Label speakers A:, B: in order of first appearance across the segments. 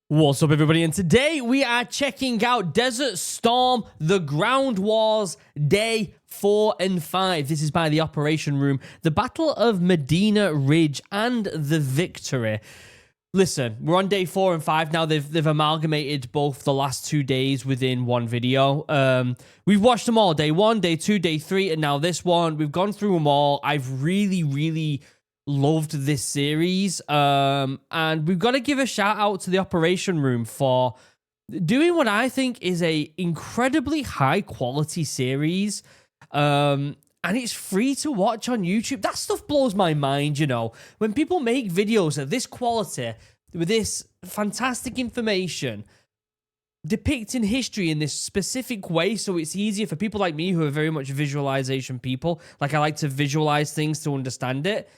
A: What's up, everybody? And today we are checking out Desert Storm, The Ground Wars, Day 4 and 5. This is by the Operation Room, the Battle of Medina Ridge, and the victory. Listen, we're on Day 4 and 5 now. They've amalgamated both the last 2 days within one video. We've watched them all. Day 1, Day 2, Day 3, and now this one. We've gone through them all. I've really loved this series, and we've got to give a shout out to the Operation Room for doing what I think is a incredibly high quality series, and it's free to watch on YouTube. That stuff blows my mind, you know, when people make videos of this quality with this fantastic information depicting history in this specific way, so it's easier for people like me who are very much visualization people. Like, I like to visualize things to understand it.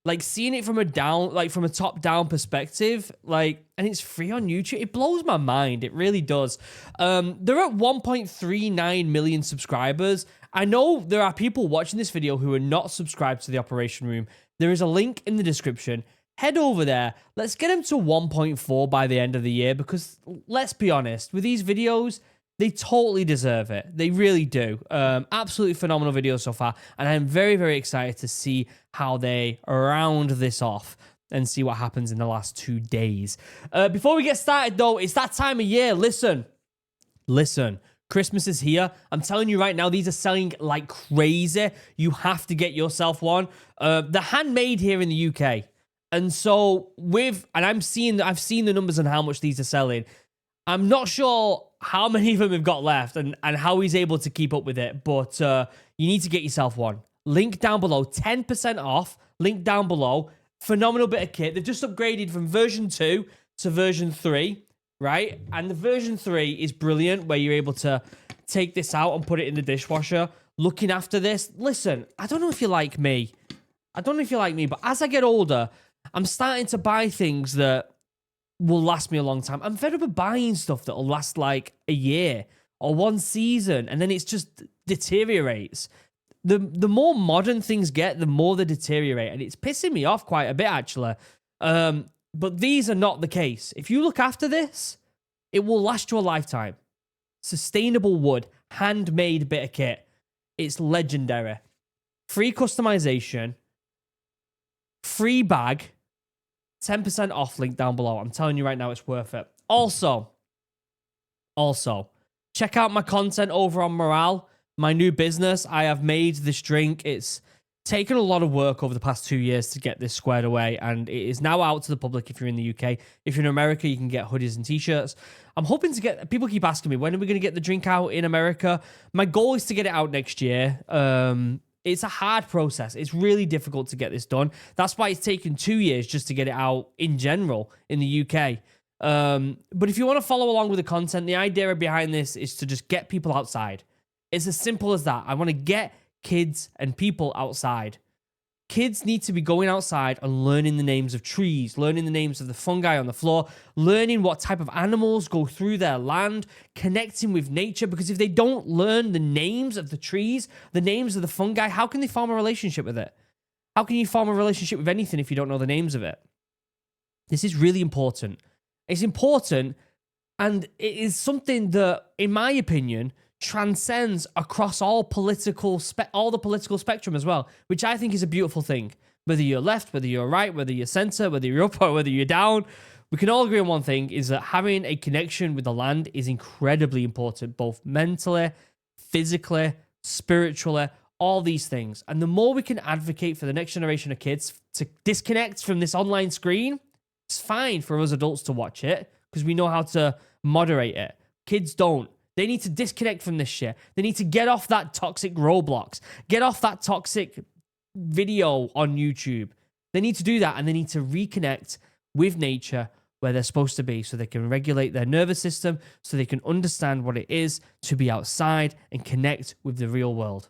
A: Like, seeing it from a top-down perspective, like, and it's free on YouTube, it blows my mind. It really does. They're at 1.39 million subscribers. I know there are people watching this video who are not subscribed to the Operation Room. There is a link in the description. Head over there. Let's get them to 1.4 by the end of the year, because let's be honest, with these videos, they totally deserve it. They really do. Absolutely phenomenal video so far. And I'm very excited to see how they round this off and see what happens in the last 2 days. Before we get started, though, it's that time of year. Listen. Christmas is here. I'm telling you right now, these are selling like crazy. You have to get yourself one. They're handmade here in the UK. And so I've seen the numbers on how much these are selling. I'm not sure how many of them have got left and how he's able to keep up with it, but you need to get yourself one. Link down below, 10% off, link down below. Phenomenal bit of kit. They've just upgraded from version 2 to version 3, right? And the version 3 is brilliant, where you're able to take this out and put it in the dishwasher. Looking after this, listen, I don't know if you're like me. But as I get older, I'm starting to buy things that will last me a long time. I'm fed up of buying stuff that will last like a year or one season, and then it's just deteriorates. The more modern things get, the more they deteriorate, and it's pissing me off quite a bit, actually. But these are not the case. If you look after this, it will last you a lifetime. Sustainable wood, handmade bit of kit. It's legendary. Free customization, free bag, 10% off, link down below. I'm telling you right now, it's worth it. Also, check out my content over on Morale, my new business. I have made this drink. It's taken a lot of work over the past 2 years to get this squared away, and it is now out to the public if you're in the UK. If you're in America, you can get hoodies and t-shirts. I'm hoping to get... People keep asking me, when are we going to get the drink out in America? My goal is to get it out next year. It's a hard process. It's really difficult to get this done. That's why it's taken 2 years just to get it out in general in the UK. But if you want to follow along with the content, the idea behind this is to just get people outside. It's as simple as that. I want to get kids and people outside. Kids need to be going outside and learning the names of trees, learning the names of the fungi on the floor, learning what type of animals go through their land, connecting with nature, because if they don't learn the names of the trees, the names of the fungi, how can they form a relationship with it? How can you form a relationship with anything if you don't know the names of it? This is really important. It's important, and it is something that, in my opinion, transcends across all the political spectrum as well, which I think is a beautiful thing. Whether you're left, whether you're right, whether you're center, whether you're up or whether you're down, we can all agree on one thing, is that having a connection with the land is incredibly important, both mentally, physically, spiritually, all these things. And the more we can advocate for the next generation of kids to disconnect from this online screen, it's fine for us adults to watch it because we know how to moderate it. Kids don't. They need to disconnect from this shit. They need to get off that toxic Roblox. Get off that toxic video on YouTube. They need to do that, and they need to reconnect with nature where they're supposed to be, so they can regulate their nervous system, so they can understand what it is to be outside and connect with the real world.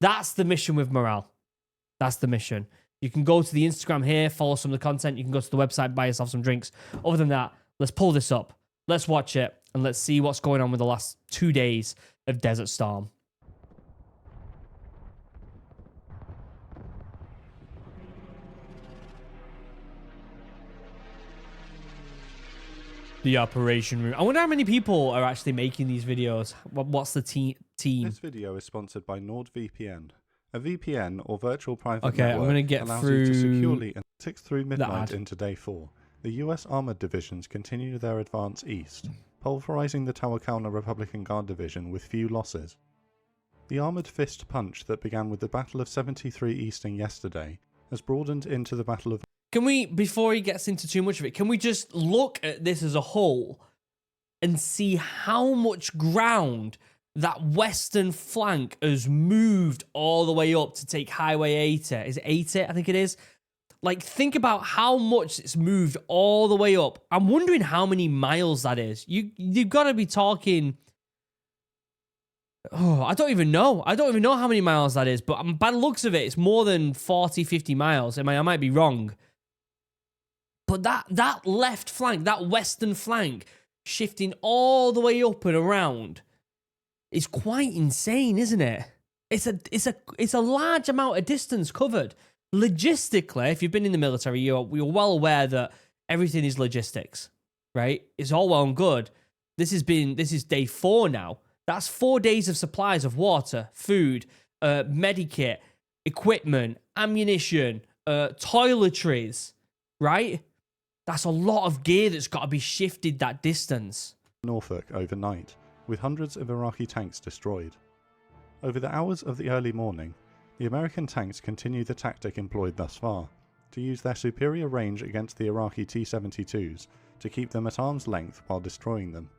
A: That's the mission with Morale. That's the mission. You can go to the Instagram here, follow some of the content. You can go to the website, buy yourself some drinks. Other than that, let's pull this up. Let's watch it. And let's see what's going on with the last 2 days of Desert Storm. The operation room. I wonder how many people are actually making these videos. What's the team?
B: This video is sponsored by NordVPN. A VPN, or virtual private
A: Okay,
B: network,
A: I'm gonna get
B: allows
A: through
B: you to securely and 6 through midnight
A: ad.
B: into day 4. The US Armored Divisions continue their advance east, pulverizing the Tawakkalna Republican Guard Division with few losses. The armoured fist punch that began with the Battle of 73 Easting yesterday has broadened into the Battle of...
A: Can we, before he gets into too much of it, can we just look at this as a whole and see how much ground that western flank has moved all the way up to take Highway 80? Is it 80? I think it is. Like, think about how much it's moved all the way up. I'm wondering how many miles that is. You've got to be talking... Oh, I don't even know. I don't even know how many miles that is, but by the looks of it, it's more than 40, 50 miles. I might be wrong. But that left flank, that western flank, shifting all the way up and around is quite insane, isn't it? It's a large amount of distance covered. Logistically, if you've been in the military, you're well aware that everything is logistics, right? It's all well and good. This is day 4 now. That's 4 days of supplies of water, food, medikit, equipment, ammunition, toiletries, right? That's a lot of gear that's got to be shifted that distance.
B: Norfolk overnight, with hundreds of Iraqi tanks destroyed. Over the hours of the early morning, the American tanks continue the tactic employed thus far, to use their superior range against the Iraqi T-72s to keep them at arm's length while destroying them.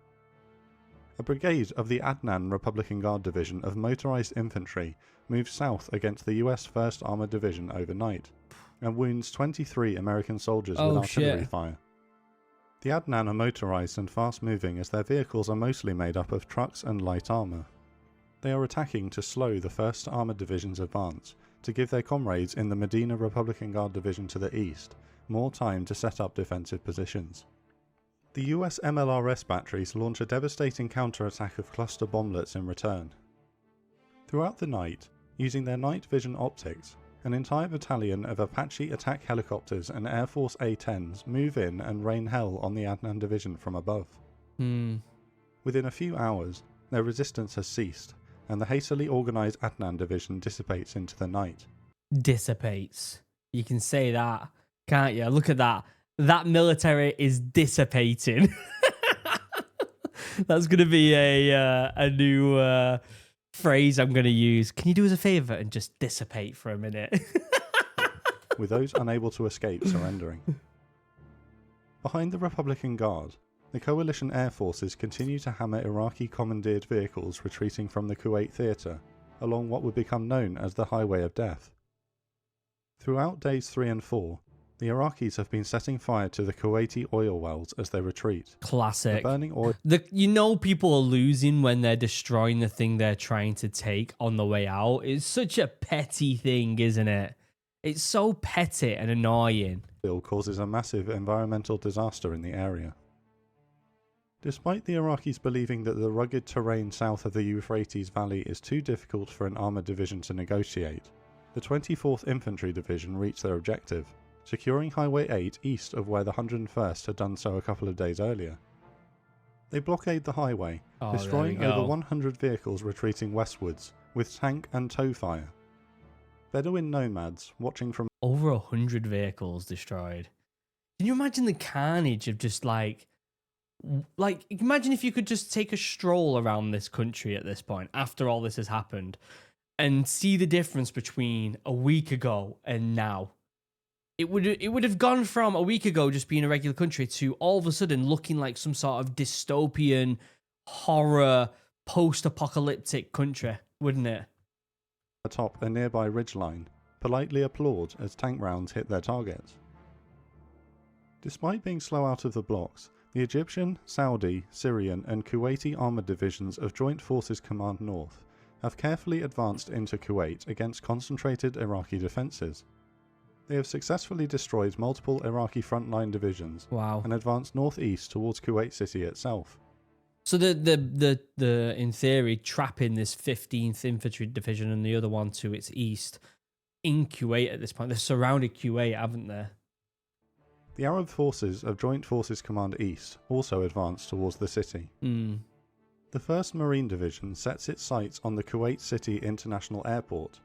B: A brigade of the Adnan Republican Guard Division of motorized infantry moved south against the US 1st Armored Division overnight, and wounds 23 American soldiers with artillery fire. The Adnan are motorized and fast-moving as their vehicles are mostly made up of trucks and light armor. They are attacking to slow the 1st Armored Division's advance, to give their comrades in the Medina Republican Guard Division to the east more time to set up defensive positions. The US MLRS batteries launch a devastating counterattack of cluster bomblets in return. Throughout the night, using their night vision optics, an entire battalion of Apache attack helicopters and Air Force A-10s move in and rain hell on the Adnan Division from above. Within a few hours, their resistance has ceased, and the hastily organised Adnan Division dissipates into the night.
A: Dissipates. You can say that, can't you? Look at that. That military is dissipating. That's going to be a new phrase I'm going to use. Can you do us a favour and just dissipate for a minute?
B: With those unable to escape surrendering. Behind the Republican Guard, the coalition air forces continue to hammer Iraqi commandeered vehicles retreating from the Kuwait theatre along what would become known as the Highway of Death. Throughout days 3 and 4, the Iraqis have been setting fire to the Kuwaiti oil wells as they retreat.
A: Classic.
B: The burning oil...
A: You know people are losing when they're destroying the thing they're trying to take on the way out. It's such a petty thing, isn't it? It's so petty and annoying.
B: Causes a massive environmental disaster in the area. Despite the Iraqis believing that the rugged terrain south of the Euphrates Valley is too difficult for an armoured division to negotiate, the 24th Infantry Division reached their objective, securing Highway 8 east of where the 101st had done so a couple of days earlier. They blockade the highway, destroying over 100 vehicles retreating westwards, with tank and tow fire. Bedouin nomads, watching from...
A: Over 100 vehicles destroyed. Can you imagine the carnage of just like, imagine if you could just take a stroll around this country at this point, after all this has happened, and see the difference between a week ago and now. It would have gone from a week ago just being a regular country to all of a sudden looking like some sort of dystopian, horror, post-apocalyptic country, wouldn't it?
B: Atop a nearby ridgeline, politely applaud as tank rounds hit their targets. Despite being slow out of the blocks, the Egyptian, Saudi, Syrian and Kuwaiti armoured divisions of Joint Forces Command North have carefully advanced into Kuwait against concentrated Iraqi defences. They have successfully destroyed multiple Iraqi frontline divisions and advanced northeast towards Kuwait City itself.
A: So the in theory trapping this 15th Infantry Division and the other one to its east in Kuwait at this point. They've surrounded Kuwait, haven't they?
B: The Arab forces of Joint Forces Command East also advanced towards the city.
A: Mm.
B: The 1st Marine Division sets its sights on the Kuwait City International Airport,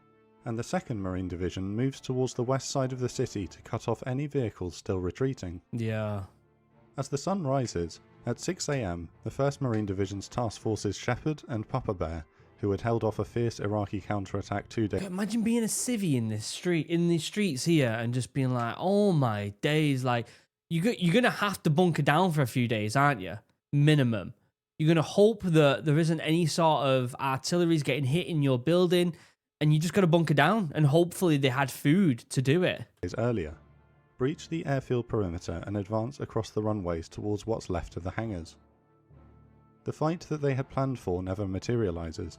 B: and the 2nd Marine Division moves towards the west side of the city to cut off any vehicles still retreating.
A: Yeah.
B: As the sun rises, at 6 AM, the 1st Marine Division's task forces Shepherd and Papa Bear, who had held off a fierce Iraqi counterattack 2 days.
A: Imagine being a civvy in this street, in these streets here, and just being like, "Oh my days!" Like you're gonna have to bunker down for a few days, aren't you? Minimum. You're gonna hope that there isn't any sort of artillery's getting hit in your building, and you just gotta bunker down, and hopefully they had food to do it.
B: Earlier, breach the airfield perimeter and advance across the runways towards what's left of the hangars. The fight that they had planned for never materializes.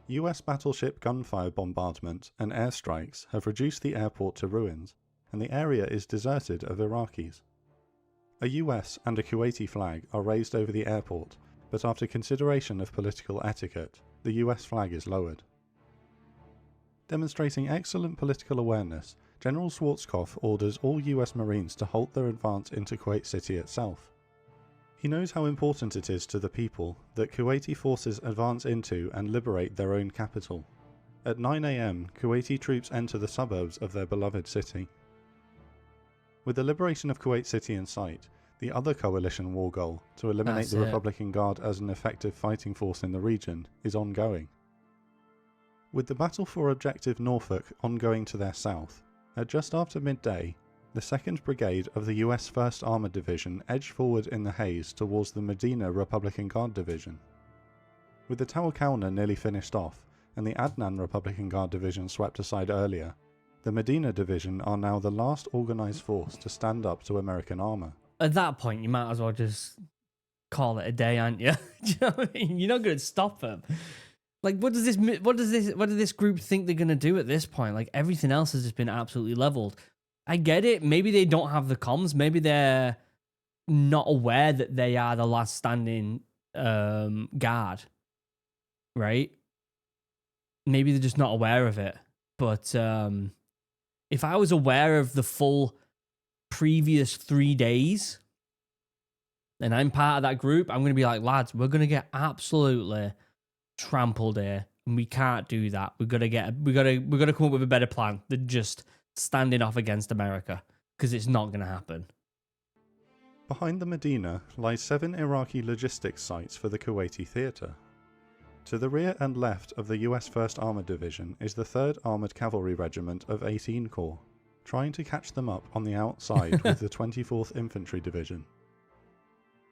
B: US battleship gunfire bombardment and airstrikes have reduced the airport to ruins, and the area is deserted of Iraqis. A US and a Kuwaiti flag are raised over the airport, but after consideration of political etiquette, the US flag is lowered. Demonstrating excellent political awareness, General Schwarzkopf orders all US Marines to halt their advance into Kuwait City itself. He knows how important it is to the people that Kuwaiti forces advance into and liberate their own capital. At 9 AM, Kuwaiti troops enter the suburbs of their beloved city. With the liberation of Kuwait City in sight, the other coalition war goal, to eliminate the Republican Guard as an effective fighting force in the region, is ongoing. With the battle for Objective Norfolk ongoing to their south, at just after midday, the 2nd Brigade of the US 1st Armored Division edged forward in the haze towards the Medina Republican Guard Division. With the Tawakalna nearly finished off, and the Adnan Republican Guard Division swept aside earlier, the Medina Division are now the last organised force to stand up to American armour.
A: At that point, you might as well just call it a day, aren't you? Do you know what I mean? You're not going to stop them. Like, what does this group think they're going to do at this point? Like, everything else has just been absolutely leveled. I get it. Maybe they don't have the comms. Maybe they're not aware that they are the last standing guard, right? Maybe they're just not aware of it. But if I was aware of the full previous 3 days, and I'm part of that group, I'm going to be like, lads, we're going to get absolutely trampled here, and we can't do that. We got to come up with a better plan than just standing off against America, because it's not going to happen.
B: Behind the Medina lies 7 Iraqi logistics sites for the Kuwaiti theatre. To the rear and left of the US 1st Armoured Division is the 3rd Armoured Cavalry Regiment of 18 Corps, trying to catch them up on the outside with the 24th Infantry Division.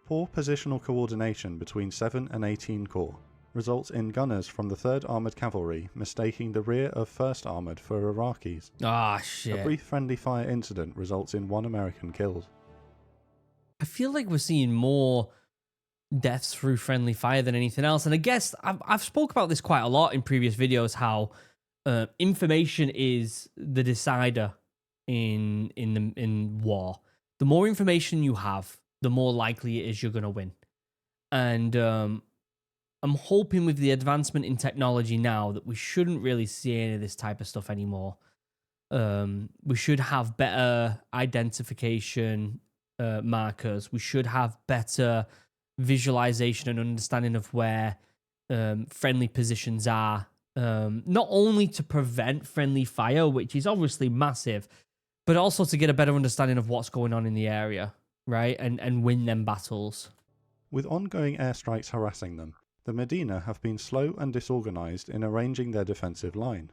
B: Poor positional coordination between 7 and 18 Corps results in gunners from the 3rd Armoured Cavalry mistaking the rear of 1st Armoured for Iraqis.
A: Ah, shit.
B: A brief friendly fire incident results in 1 American killed.
A: I feel like we're seeing more deaths through friendly fire than anything else. And I guess I've spoke about this quite a lot in previous videos, how information is the decider in war. The more information you have, the more likely it is you're going to win. And I'm hoping with the advancement in technology now that we shouldn't really see any of this type of stuff anymore. We should have better identification markers. We should have better visualization and understanding of where friendly positions are. Not only to prevent friendly fire, which is obviously massive, but also to get a better understanding of what's going on in the area, right? And win them battles.
B: With ongoing airstrikes harassing them, the Medina have been slow and disorganised in arranging their defensive line.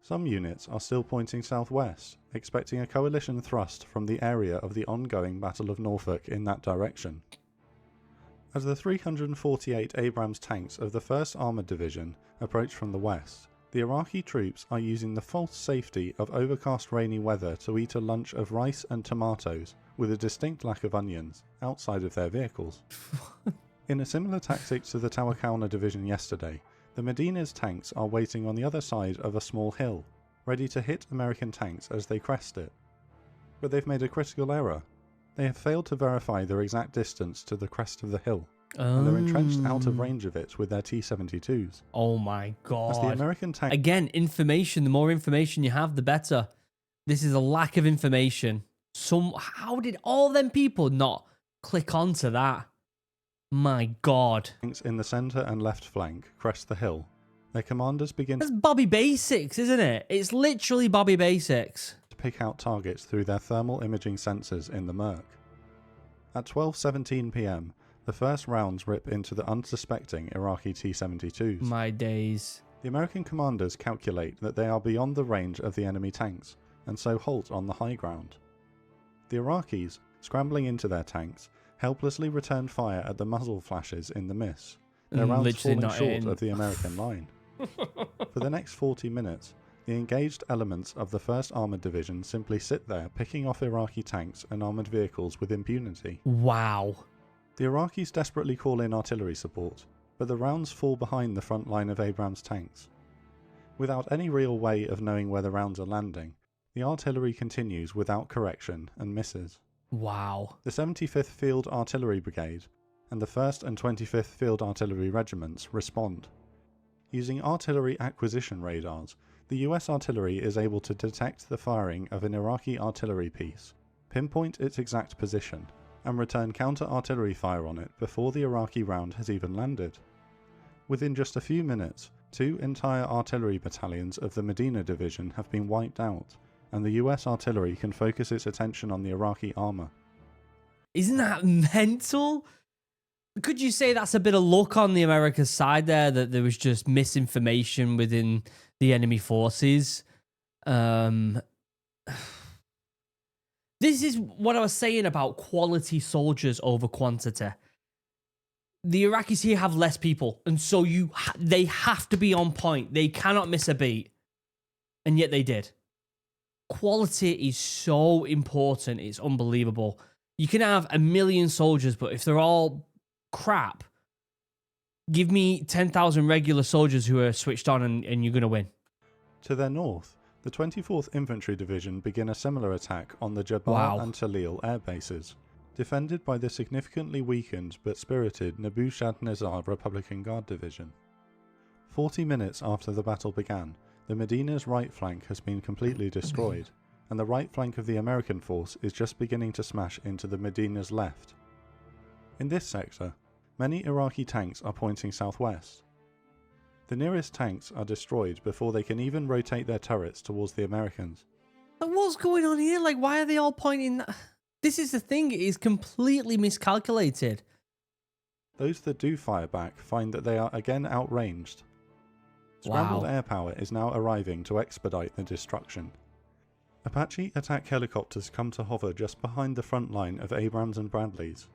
B: Some units are still pointing southwest, expecting a coalition thrust from the area of the ongoing Battle of Norfolk in that direction. As the 348 Abrams tanks of the 1st Armoured Division approach from the west, the Iraqi troops are using the false safety of overcast rainy weather to eat a lunch of rice and tomatoes, with a distinct lack of onions, outside of their vehicles. In a similar tactic to the Tawakalna Division yesterday, the Medina's tanks are waiting on the other side of a small hill, ready to hit American tanks as they crest it. But they've made a critical error. They have failed to verify their exact distance to the crest of the hill, and they're entrenched out of range of it with their T-72s.
A: Oh my god.
B: As the American tank...
A: Again, information. The more information you have, the better. This is a lack of information. How did all them people not click onto that? My God.
B: Tanks in the centre and left flank crest the hill. Their commanders begin
A: That's Bobby Basics, isn't it? It's literally Bobby Basics.
B: to pick out targets through their thermal imaging sensors in the murk. At 12:17 p.m, the first rounds rip into the unsuspecting Iraqi T-72s.
A: My days.
B: The American commanders calculate that they are beyond the range of the enemy tanks, and so halt on the high ground. The Iraqis, scrambling into their tanks, helplessly return fire at the muzzle flashes in the miss, their rounds falling short of the American line. For the next 40 minutes, the engaged elements of the 1st Armoured Division simply sit there picking off Iraqi tanks and armoured vehicles with impunity.
A: Wow.
B: The Iraqis desperately call in artillery support, but the rounds fall behind the front line of Abrams tanks. Without any real way of knowing where the rounds are landing, the artillery continues without correction and misses.
A: Wow.
B: The 75th Field Artillery Brigade and the 1st and 25th Field Artillery Regiments respond. Using artillery acquisition radars, the US artillery is able to detect the firing of an Iraqi artillery piece, pinpoint its exact position, and return counter-artillery fire on it before the Iraqi round has even landed. Within just a few minutes, 2 entire artillery battalions of the Medina division have been wiped out, and the US artillery can focus its attention on the Iraqi armour.
A: Isn't that mental? Could you say that's a bit of luck on the America's side there, that there was just misinformation within the enemy forces? This is what I was saying about quality soldiers over quantity. The Iraqis here have less people, and so they have to be on point. They cannot miss a beat, and yet they did. Quality is so important. It's unbelievable. You can have 1 million soldiers, but if they're all crap, give me 10,000 regular soldiers who are switched on and you're going to win.
B: To their north, the 24th Infantry Division begin a similar attack on the Jabal and Talil air bases, defended by the significantly weakened but spirited Nebuchadnezzar Republican Guard Division. 40 minutes after the battle began, the Medina's right flank has been completely destroyed, and the right flank of the American force is just beginning to smash into the Medina's left. In this sector, many Iraqi tanks are pointing southwest. The nearest tanks are destroyed before they can even rotate their turrets towards the Americans.
A: But what's going on here? Like, why are they all pointing? This is the thing, it is completely miscalculated.
B: Those that do fire back find that they are again outranged. Scrambled air power is now arriving to expedite the destruction. Apache attack helicopters come to hover just behind the front line of Abrams and Bradleys.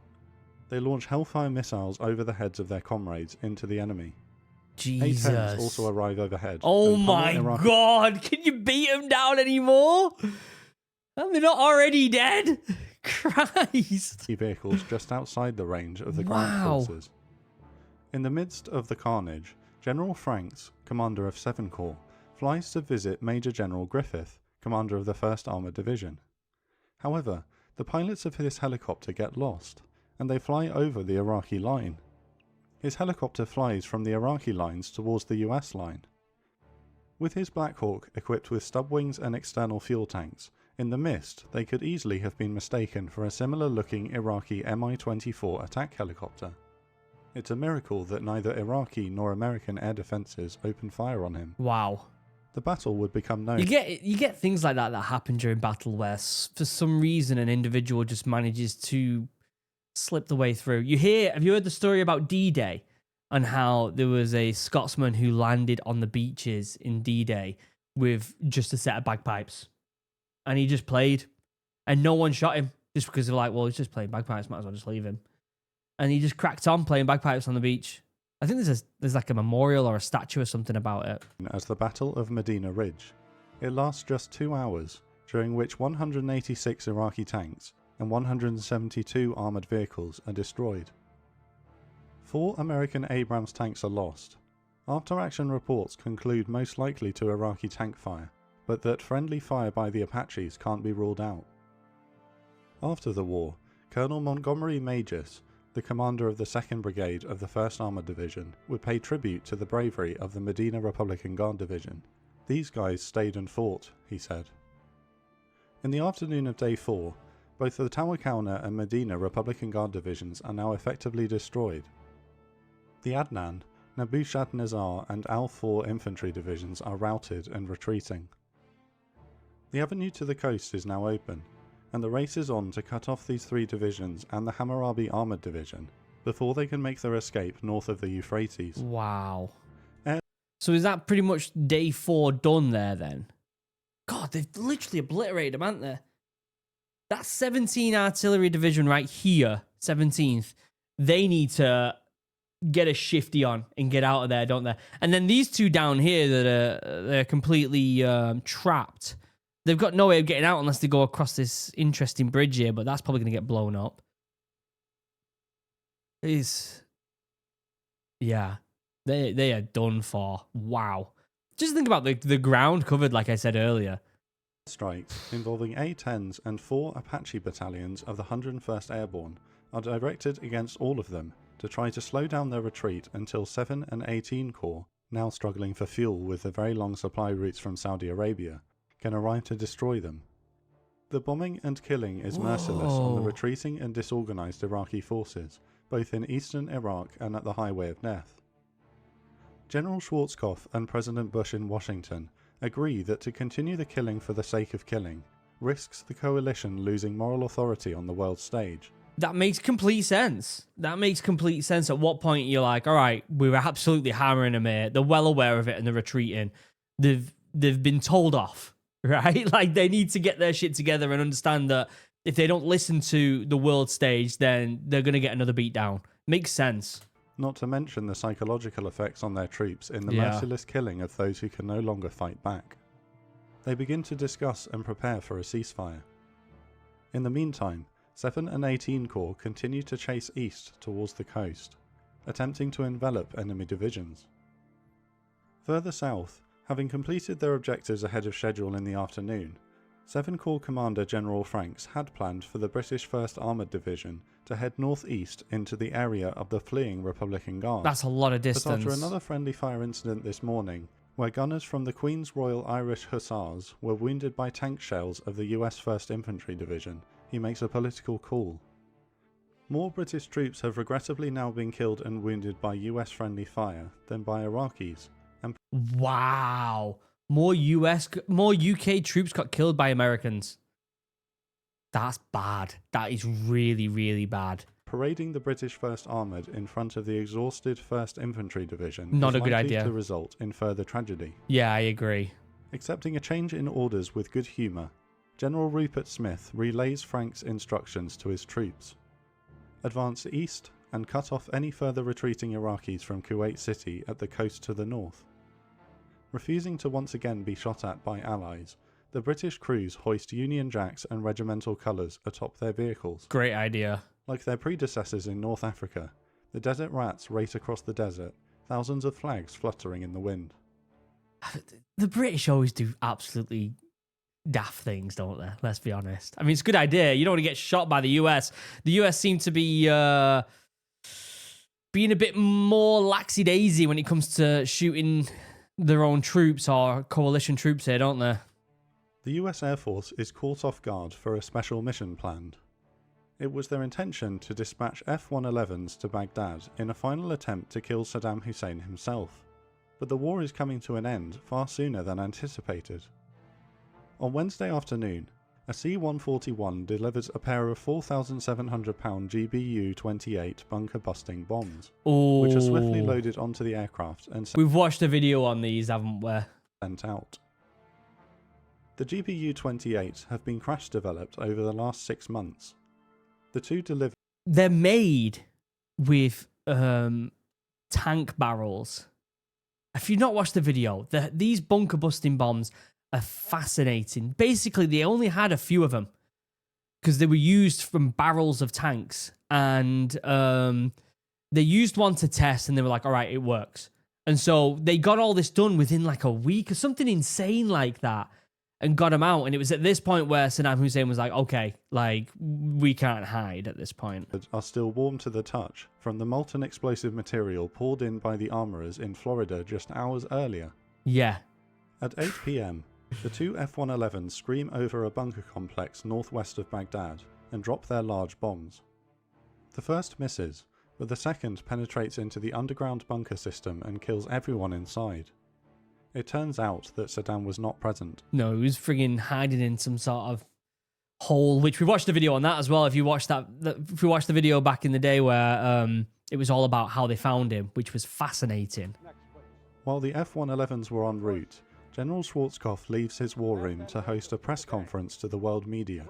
B: They launch Hellfire missiles over the heads of their comrades into the enemy.
A: Jesus.
B: A-10s also arrive overhead.
A: Oh my God, can you beat them down anymore? And they're not already dead? Christ.
B: Vehicles just outside the range of the ground forces. In the midst of the carnage, General Franks, commander of 7 Corps, flies to visit Major General Griffith, commander of the 1st Armoured Division. However, the pilots of his helicopter get lost, and they fly over the Iraqi line. His helicopter flies from the Iraqi lines towards the US line. With his Black Hawk equipped with stub wings and external fuel tanks, in the mist they could easily have been mistaken for a similar looking Iraqi Mi-24 attack helicopter. It's a miracle that neither Iraqi nor American air defences opened fire on him.
A: Wow.
B: The battle would become known.
A: You get things like that happen during battle where for some reason an individual just manages to slip the way through. Have you heard the story about D-Day and how there was a Scotsman who landed on the beaches in D-Day with just a set of bagpipes, and he just played, and no one shot him just because they're like, well, he's just playing bagpipes, might as well just leave him. And he just cracked on playing bagpipes on the beach. I think there's like a memorial or a statue or something about it.
B: As the Battle of Medina Ridge. It lasts just 2 hours, during which 186 Iraqi tanks and 172 armoured vehicles are destroyed. 4 American Abrams tanks are lost. After-action reports conclude most likely to Iraqi tank fire, but that friendly fire by the Apaches can't be ruled out. After the war, Colonel Montgomery Magis, the commander of the 2nd Brigade of the 1st Armoured Division, would pay tribute to the bravery of the Medina Republican Guard Division. These guys stayed and fought, he said. In the afternoon of day 4, Both the Tawakalna and Medina Republican Guard divisions are now effectively destroyed. The Adnan, Nebuchadnezzar and Al-4 infantry divisions are routed and retreating. The avenue to the coast is now open, and the race is on to cut off these three divisions and the Hammurabi Armoured Division before they can make their escape north of the Euphrates.
A: Wow. So is that pretty much day 4 done there then? God, they've literally obliterated them, haven't they? That 17 artillery division right here, 17th, they need to get a shifty on and get out of there, don't they? And then these two down here that they're completely trapped. They've got no way of getting out unless they go across this interesting bridge here, but that's probably going to get blown up. Yeah, they are done for. Wow. Just think about the ground covered, like I said earlier.
B: Strikes involving A-10s and 4 Apache battalions of the 101st Airborne are directed against all of them to try to slow down their retreat until 7 and 18 Corps, now struggling for fuel with the very long supply routes from Saudi Arabia, can arrive to destroy them. The bombing and killing is merciless on the retreating and disorganized Iraqi forces, both in eastern Iraq and at the Highway of Death. General Schwarzkopf and President Bush in Washington agree that to continue the killing for the sake of killing risks the coalition losing moral authority on the world stage.
A: That makes complete sense. That makes complete sense. At what point you're like, all right, we were absolutely hammering them here. They're well aware of it and they're retreating. They've been told off, right? Like they need to get their shit together and understand that if they don't listen to the world stage, then they're going to get another beat down. Makes sense.
B: Not to mention the psychological effects on their troops in the merciless killing of those who can no longer fight back. They begin to discuss and prepare for a ceasefire. In the meantime, 7 and 18 Corps continue to chase east towards the coast, attempting to envelop enemy divisions. Further south, having completed their objectives ahead of schedule in the afternoon, 7 Corps Commander General Franks had planned for the British 1st Armoured Division to head northeast into the area of the fleeing Republican Guard.
A: That's a lot of distance.
B: But after another friendly fire incident this morning, where gunners from the Queen's Royal Irish Hussars were wounded by tank shells of the US 1st Infantry Division, he makes a political call. More British troops have regrettably now been killed and wounded by US friendly fire than by Iraqis. And
A: wow. More UK troops got killed by Americans. That's bad. That is really, really bad.
B: Parading the British 1st Armoured in front of the exhausted 1st Infantry Division
A: not
B: is
A: a good
B: likely
A: idea
B: to result in further tragedy.
A: Yeah, I agree.
B: Accepting a change in orders with good humour, General Rupert Smith relays Frank's instructions to his troops. Advance east and cut off any further retreating Iraqis from Kuwait City at the coast to the north. Refusing to once again be shot at by allies, the British crews hoist Union Jacks and regimental colours atop their vehicles.
A: Great idea.
B: Like their predecessors in North Africa, the Desert Rats race across the desert, thousands of flags fluttering in the wind.
A: The British always do absolutely daft things, don't they? Let's be honest. I mean, it's a good idea. You don't want to get shot by the US. The US seem to be being a bit more laxy-daisy when it comes to shooting their own troops or coalition troops here, don't they?
B: The US Air Force is caught off guard for a special mission planned. It was their intention to dispatch F-111s to Baghdad in a final attempt to kill Saddam Hussein himself, but the war is coming to an end far sooner than anticipated. On Wednesday afternoon, a C-141 delivers a pair of 4,700-pound GBU-28 bunker-busting bombs, which are swiftly loaded onto the aircraft and
A: we've watched a video on these, haven't we?
B: Sent out. The GBU-28 have been crash developed over the last 6 months. The two deliver.
A: They're made with tank barrels. If you've not watched the video, these bunker busting bombs are fascinating. Basically, they only had a few of them because they were used from barrels of tanks, and they used one to test, and they were like, all right, it works. And so they got all this done within like a week or something insane like that, and got them out. And it was at this point where Saddam Hussein was like, okay, like, we can't hide at this point.
B: Are still warm to the touch from the molten explosive material poured in by the armourers in Florida just hours earlier.
A: Yeah.
B: At 8 PM, the two F-111s scream over a bunker complex northwest of Baghdad, and drop their large bombs. The first misses, but the second penetrates into the underground bunker system and kills everyone inside. It turns out that Saddam was not present.
A: No, he was friggin' hiding in some sort of hole, which we watched the video on that as well. If you watched if you watched the video back in the day where it was all about how they found him, which was fascinating.
B: While the F-111s were en route, General Schwarzkopf leaves his war room to host a press conference to the world media.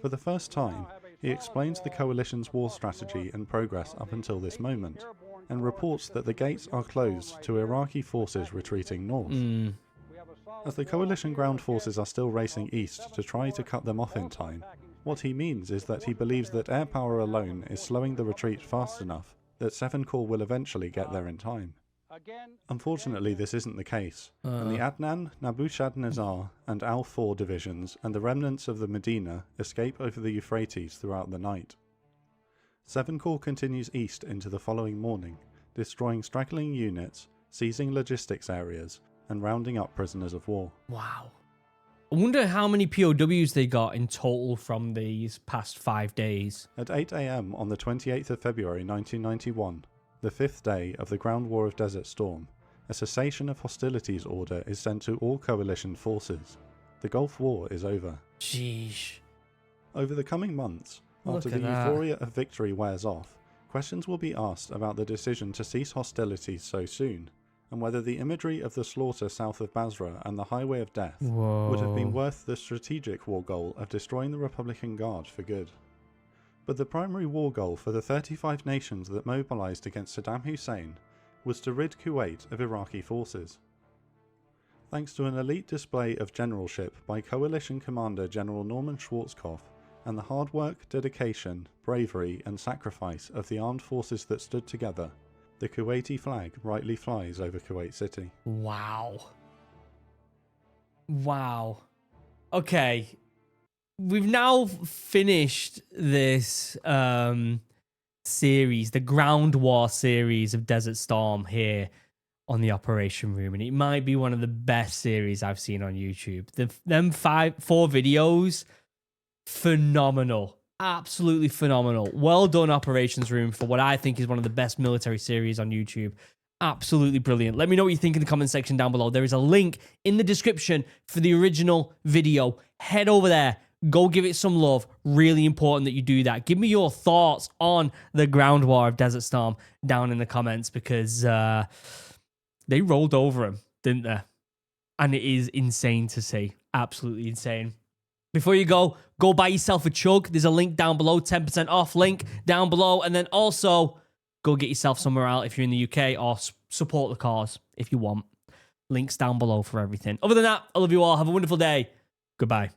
B: For the first time, he explains the coalition's war strategy and progress up until this moment, and reports that the gates are closed to Iraqi forces retreating north. As the coalition ground forces are still racing east to try to cut them off in time, what he means is that he believes that air power alone is slowing the retreat fast enough that 7 Corps will eventually get there in time. Unfortunately, this isn't the case, and the Adnan, Nabushadnezzar, and Al-4 divisions and the remnants of the Medina escape over the Euphrates throughout the night. 7 Corps continues east into the following morning, destroying straggling units, seizing logistics areas, and rounding up prisoners of war.
A: Wow. I wonder how many POWs they got in total from these past 5 days.
B: At 8 AM on the 28th of February 1991, the 5th day of the ground war of Desert Storm, a cessation of hostilities order is sent to all coalition forces. The Gulf War is over.
A: Sheesh.
B: Over the coming months, after the euphoria of victory wears off, questions will be asked about the decision to cease hostilities so soon, and whether the imagery of the slaughter south of Basra and the Highway of Death would have been worth the strategic war goal of destroying the Republican Guard for good. But the primary war goal for the 35 nations that mobilized against Saddam Hussein was to rid Kuwait of Iraqi forces. Thanks to an elite display of generalship by Coalition Commander General Norman Schwarzkopf and the hard work, dedication, bravery and sacrifice of the armed forces that stood together, the Kuwaiti flag rightly flies over Kuwait City.
A: Wow. Wow. Okay. We've now finished this series, the Ground War series of Desert Storm here on the Operation Room, and it might be one of the best series I've seen on YouTube. Them 4 videos, phenomenal. Absolutely phenomenal. Well done, Operations Room, for what I think is one of the best military series on YouTube. Absolutely brilliant. Let me know what you think in the comment section down below. There is a link in the description for the original video. Head over there. Go give it some love. Really important that you do that. Give me your thoughts on the Ground War of Desert Storm down in the comments, because they rolled over him, didn't they? And it is insane to see. Absolutely insane. Before you go buy yourself a chug. There's a link down below, 10% off link down below. And then also go get yourself somewhere else if you're in the UK, or support the cause if you want. Links down below for everything. Other than that, I love you all. Have a wonderful day. Goodbye.